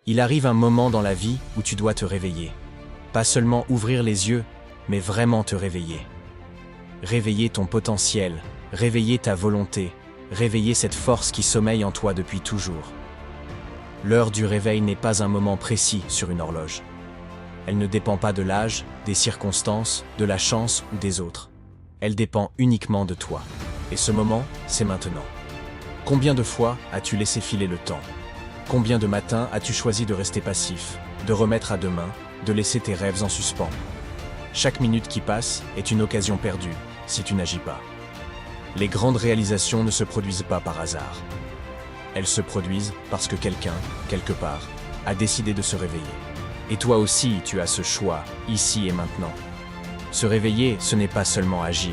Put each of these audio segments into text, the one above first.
Il arrive un moment dans la vie où tu dois te réveiller. Pas seulement ouvrir les yeux, mais vraiment te réveiller. Réveiller ton potentiel, réveiller ta volonté, réveiller cette force qui sommeille en toi depuis toujours. L'heure du réveil n'est pas un moment précis sur une horloge. Elle ne dépend pas de l'âge, des circonstances, de la chance ou des autres. Elle dépend uniquement de toi. Et ce moment, c'est maintenant. Combien de fois as-tu laissé filer le temps? Combien de matins as-tu choisi de rester passif, de remettre à demain, de laisser tes rêves en suspens? Chaque minute qui passe est une occasion perdue, si tu n'agis pas. Les grandes réalisations ne se produisent pas par hasard. Elles se produisent parce que quelqu'un, quelque part, a décidé de se réveiller. Et toi aussi, tu as ce choix, ici et maintenant. Se réveiller, ce n'est pas seulement agir,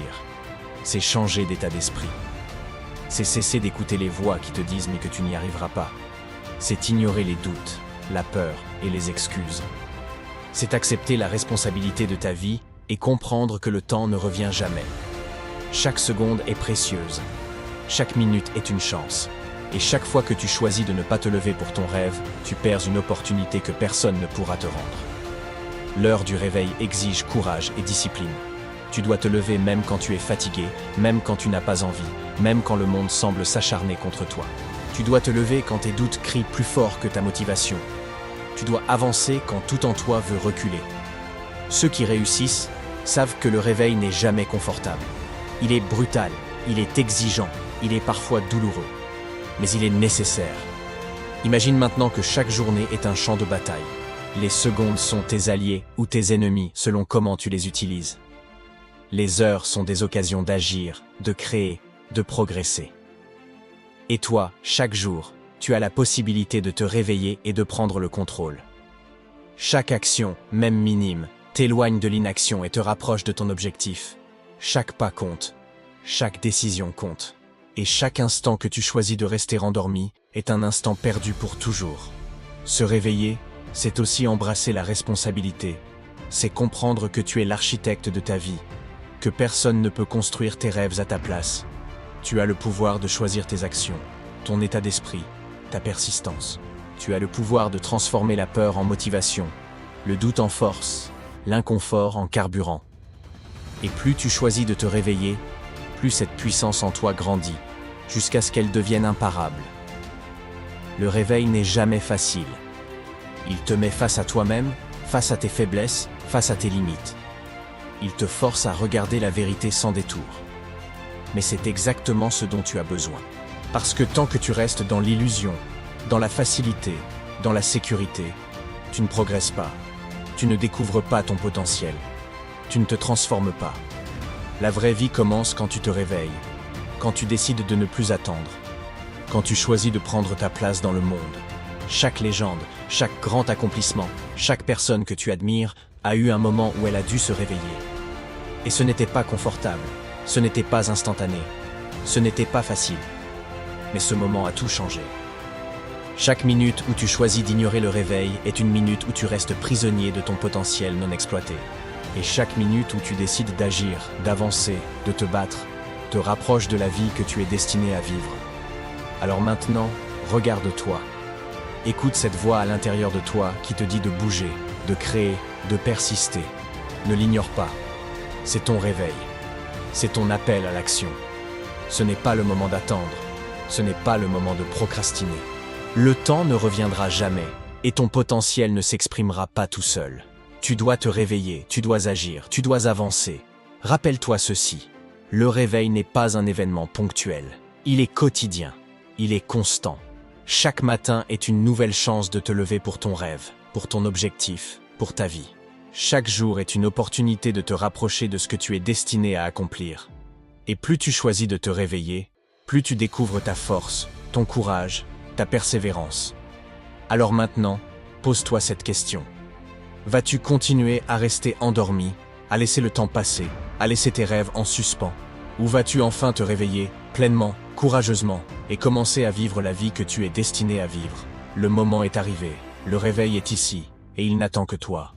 c'est changer d'état d'esprit. C'est cesser d'écouter les voix qui te disent mais que tu n'y arriveras pas. C'est ignorer les doutes, la peur et les excuses. C'est accepter la responsabilité de ta vie et comprendre que le temps ne revient jamais. Chaque seconde est précieuse. Chaque minute est une chance. Et chaque fois que tu choisis de ne pas te lever pour ton rêve, tu perds une opportunité que personne ne pourra te rendre. L'heure du réveil exige courage et discipline. Tu dois te lever même quand tu es fatigué, même quand tu n'as pas envie, même quand le monde semble s'acharner contre toi. Tu dois te lever quand tes doutes crient plus fort que ta motivation. Tu dois avancer quand tout en toi veut reculer. Ceux qui réussissent savent que le réveil n'est jamais confortable. Il est brutal, il est exigeant, il est parfois douloureux. Mais il est nécessaire. Imagine maintenant que chaque journée est un champ de bataille. Les secondes sont tes alliés ou tes ennemis selon comment tu les utilises. Les heures sont des occasions d'agir, de créer, de progresser. Et toi, chaque jour, tu as la possibilité de te réveiller et de prendre le contrôle. Chaque action, même minime, t'éloigne de l'inaction et te rapproche de ton objectif. Chaque pas compte, chaque décision compte. Et chaque instant que tu choisis de rester endormi est un instant perdu pour toujours. Se réveiller, c'est aussi embrasser la responsabilité. C'est comprendre que tu es l'architecte de ta vie, que personne ne peut construire tes rêves à ta place. Tu as le pouvoir de choisir tes actions, ton état d'esprit, ta persistance. Tu as le pouvoir de transformer la peur en motivation, le doute en force, l'inconfort en carburant. Et plus tu choisis de te réveiller, plus cette puissance en toi grandit, jusqu'à ce qu'elle devienne imparable. Le réveil n'est jamais facile. Il te met face à toi-même, face à tes faiblesses, face à tes limites. Il te force à regarder la vérité sans détour. Mais c'est exactement ce dont tu as besoin. Parce que tant que tu restes dans l'illusion, dans la facilité, dans la sécurité, tu ne progresses pas. Tu ne découvres pas ton potentiel. Tu ne te transformes pas. La vraie vie commence quand tu te réveilles, quand tu décides de ne plus attendre, quand tu choisis de prendre ta place dans le monde. Chaque légende, chaque grand accomplissement, chaque personne que tu admires a eu un moment où elle a dû se réveiller. Et ce n'était pas confortable, ce n'était pas instantané, ce n'était pas facile. Mais ce moment a tout changé. Chaque minute où tu choisis d'ignorer le réveil est une minute où tu restes prisonnier de ton potentiel non exploité. Et chaque minute où tu décides d'agir, d'avancer, de te battre, te rapproche de la vie que tu es destiné à vivre. Alors maintenant, regarde-toi. Écoute cette voix à l'intérieur de toi qui te dit de bouger, de créer, de persister. Ne l'ignore pas. C'est ton réveil. C'est ton appel à l'action. Ce n'est pas le moment d'attendre. Ce n'est pas le moment de procrastiner. Le temps ne reviendra jamais et ton potentiel ne s'exprimera pas tout seul. Tu dois te réveiller, tu dois agir, tu dois avancer. Rappelle-toi ceci. Le réveil n'est pas un événement ponctuel. Il est quotidien. Il est constant. Chaque matin est une nouvelle chance de te lever pour ton rêve, pour ton objectif, pour ta vie. Chaque jour est une opportunité de te rapprocher de ce que tu es destiné à accomplir. Et plus tu choisis de te réveiller, plus tu découvres ta force, ton courage, ta persévérance. Alors maintenant, pose-toi cette question. Vas-tu continuer à rester endormi, à laisser le temps passer, à laisser tes rêves en suspens? Ou vas-tu enfin te réveiller, pleinement, courageusement, et commencer à vivre la vie que tu es destiné à vivre? Le moment est arrivé, le réveil est ici, et il n'attend que toi.